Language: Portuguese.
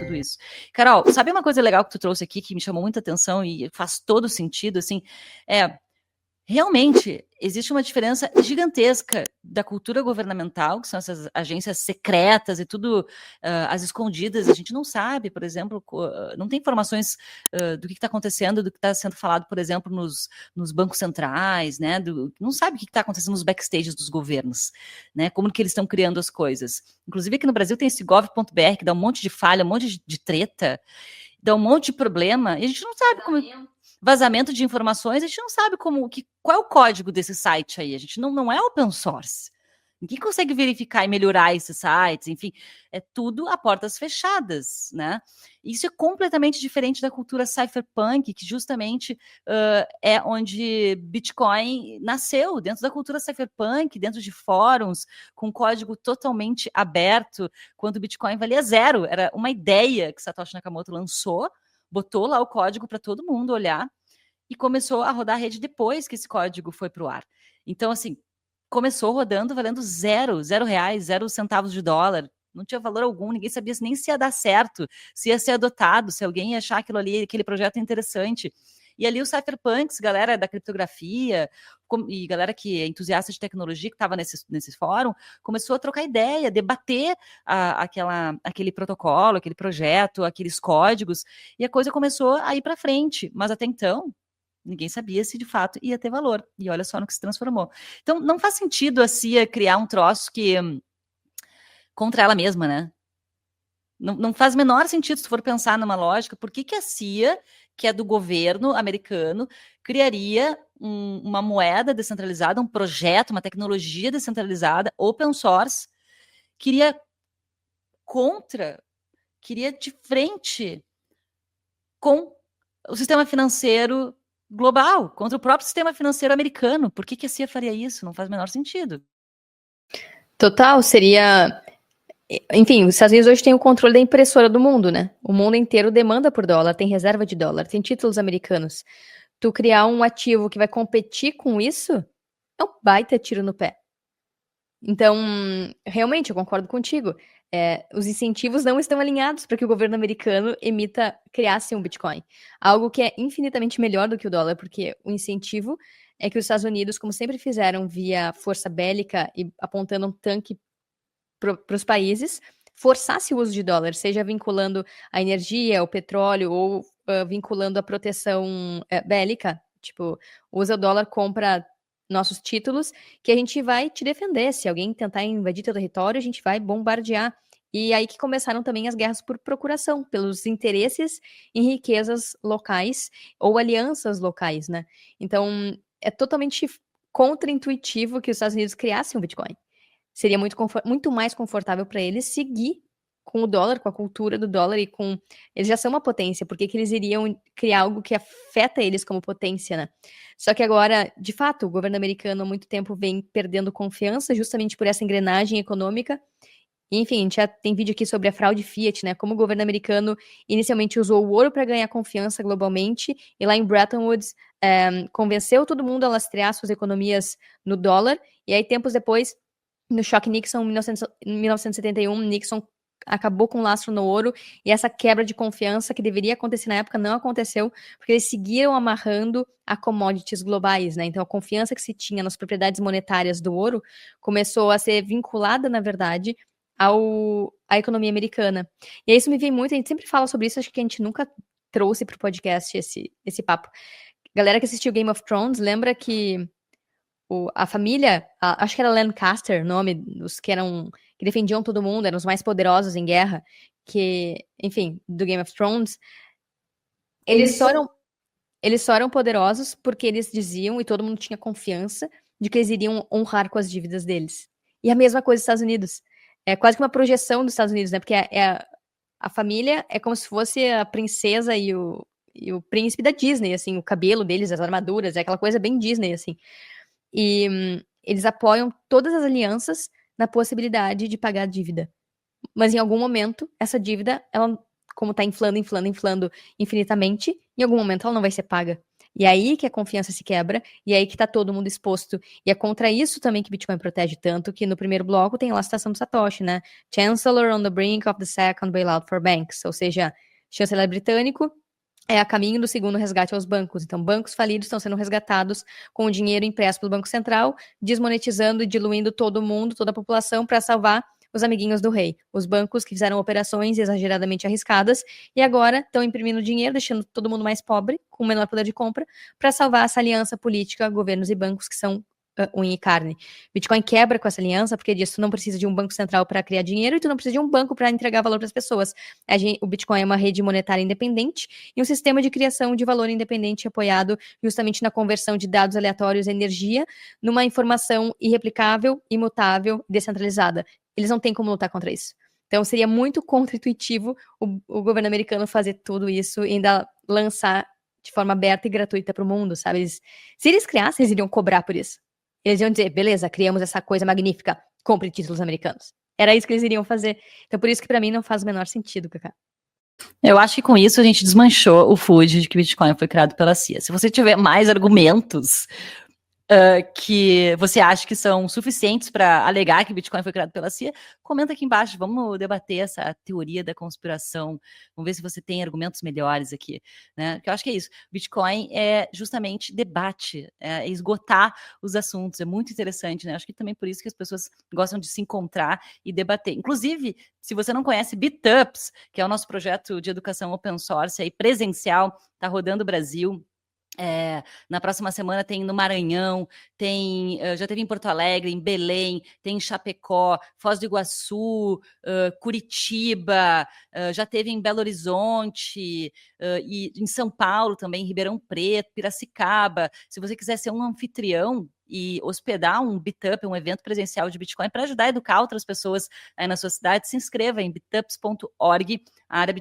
tudo isso. Carol, sabe uma coisa legal que tu trouxe aqui que me chamou muita atenção e faz todo sentido, assim, realmente, existe uma diferença gigantesca da cultura governamental, que são essas agências secretas e tudo às escondidas. A gente não sabe, por exemplo, não tem informações do que está acontecendo, do que está sendo falado, por exemplo, nos bancos centrais, né? Não sabe o que está acontecendo nos backstages dos governos, né? Como que eles estão criando as coisas. Inclusive, aqui no Brasil tem esse gov.br que dá um monte de falha, um monte de treta, dá um monte de problema, e a gente não sabe como... Vazamento de informações, a gente não sabe qual é o código desse site aí. A gente não é open source. Ninguém consegue verificar e melhorar esses sites, enfim, é tudo a portas fechadas, né? Isso é completamente diferente da cultura cypherpunk, que justamente é onde Bitcoin nasceu, dentro da cultura cypherpunk, dentro de fóruns, com código totalmente aberto, quando o Bitcoin valia zero. Era uma ideia que Satoshi Nakamoto lançou, botou lá o código para todo mundo olhar e começou a rodar a rede depois que esse código foi para o ar. Então, assim, começou rodando valendo zero reais, 0 centavos de dólar, não tinha valor algum, ninguém sabia nem se ia dar certo, se ia ser adotado, se alguém ia achar aquilo ali, aquele projeto interessante. E ali os cypherpunks, galera da criptografia e galera que é entusiasta de tecnologia que estava nesse fórum, começou a trocar ideia, debater aquele protocolo, aquele projeto, aqueles códigos, e a coisa começou a ir para frente. Mas até então, ninguém sabia se de fato ia ter valor. E olha só no que se transformou. Então, não faz sentido a CIA criar um troço que contra ela mesma, né? Não faz o menor sentido se tu for pensar numa lógica. Por que a CIA, que é do governo americano, criaria uma moeda descentralizada, um projeto, uma tecnologia descentralizada, open source, queria de frente com o sistema financeiro global, contra o próprio sistema financeiro americano? Por que a CIA faria isso? Não faz o menor sentido. Total, seria... Enfim, os Estados Unidos hoje têm o controle da impressora do mundo, né? O mundo inteiro demanda por dólar, tem reserva de dólar, tem títulos americanos. Tu criar um ativo que vai competir com isso é um baita tiro no pé. Então, realmente, eu concordo contigo. Os incentivos não estão alinhados para que o governo americano criasse um Bitcoin. Algo que é infinitamente melhor do que o dólar, porque o incentivo é que os Estados Unidos, como sempre fizeram via força bélica e apontando um tanque para os países, forçasse o uso de dólar, seja vinculando a energia, o petróleo, ou vinculando a proteção bélica. Tipo, usa o dólar, compra nossos títulos, que a gente vai te defender. Se alguém tentar invadir teu território, a gente vai bombardear. E aí que começaram também as guerras por procuração, pelos interesses em riquezas locais ou alianças locais, né? Então, é totalmente contra-intuitivo que os Estados Unidos criassem um Bitcoin. Seria muito mais confortável para eles seguir com o dólar, com a cultura do dólar e com... Eles já são uma potência, por que eles iriam criar algo que afeta eles como potência, né? Só que agora, de fato, o governo americano há muito tempo vem perdendo confiança justamente por essa engrenagem econômica. E, enfim, a gente já tem vídeo aqui sobre a fraude Fiat, né? Como o governo americano inicialmente usou o ouro para ganhar confiança globalmente e lá em Bretton Woods convenceu todo mundo a lastrear suas economias no dólar. E aí, tempos depois, no choque Nixon, em 1971, Nixon acabou com o lastro no ouro, e essa quebra de confiança que deveria acontecer na época não aconteceu, porque eles seguiram amarrando a commodities globais, né? Então a confiança que se tinha nas propriedades monetárias do ouro começou a ser vinculada, na verdade, à economia americana. E isso me vem muito, a gente sempre fala sobre isso, acho que a gente nunca trouxe para o podcast esse papo. Galera que assistiu Game of Thrones, lembra que a família, acho que era Lancaster, nome dos que defendiam todo mundo, eram os mais poderosos em guerra, que, enfim, do Game of Thrones, eles só eram poderosos porque eles diziam, e todo mundo tinha confiança, de que eles iriam honrar com as dívidas deles. E a mesma coisa dos Estados Unidos. É quase que uma projeção dos Estados Unidos, né? Porque a família é como se fosse a princesa e o príncipe da Disney, assim, o cabelo deles, as armaduras, é aquela coisa bem Disney, assim. E eles apoiam todas as alianças na possibilidade de pagar a dívida. Mas em algum momento, essa dívida, ela, como está inflando infinitamente, em algum momento ela não vai ser paga. E aí que a confiança se quebra, e aí que tá todo mundo exposto. E é contra isso também que Bitcoin protege tanto, que no primeiro bloco tem lá a citação do Satoshi, né? Chancellor on the brink of the second bailout for banks. Ou seja, chanceler britânico é a caminho do segundo resgate aos bancos. Então, bancos falidos estão sendo resgatados com o dinheiro impresso pelo Banco Central, desmonetizando e diluindo todo mundo, toda a população, para salvar os amiguinhos do rei. Os bancos que fizeram operações exageradamente arriscadas e agora estão imprimindo dinheiro, deixando todo mundo mais pobre, com menor poder de compra, para salvar essa aliança política, governos e bancos que são unha e carne. Bitcoin quebra com essa aliança, porque diz, tu não precisa de um banco central para criar dinheiro e tu não precisa de um banco para entregar valor para as pessoas. O Bitcoin é uma rede monetária independente e um sistema de criação de valor independente apoiado justamente na conversão de dados aleatórios e energia numa informação irreplicável, imutável, descentralizada. Eles não têm como lutar contra isso. Então seria muito contra-intuitivo o governo americano fazer tudo isso e ainda lançar de forma aberta e gratuita para o mundo, sabe? Se eles criassem, eles iriam cobrar por isso. Eles iam dizer, beleza, criamos essa coisa magnífica, compre títulos americanos. Era isso que eles iriam fazer. Então, por isso que para mim não faz o menor sentido, Cacá. Eu acho que com isso a gente desmanchou o food de que Bitcoin foi criado pela CIA. Se você tiver mais argumentos que você acha que são suficientes para alegar que Bitcoin foi criado pela CIA, comenta aqui embaixo, vamos debater essa teoria da conspiração, vamos ver se você tem argumentos melhores aqui, né? Porque eu acho que é isso, Bitcoin é justamente debate, é esgotar os assuntos, é muito interessante, né? Acho que também por isso que as pessoas gostam de se encontrar e debater. Inclusive, se você não conhece Bitups, que é o nosso projeto de educação open source aí, presencial, tá rodando o Brasil. Na próxima semana tem no Maranhão, já teve em Porto Alegre, em Belém, tem em Chapecó, Foz do Iguaçu, Curitiba, já teve em Belo Horizonte, e em São Paulo também, Ribeirão Preto, Piracicaba. Se você quiser ser um anfitrião e hospedar um Bitup, um evento presencial de Bitcoin, para ajudar a educar outras pessoas aí na sua cidade, se inscreva em bitups.org. A área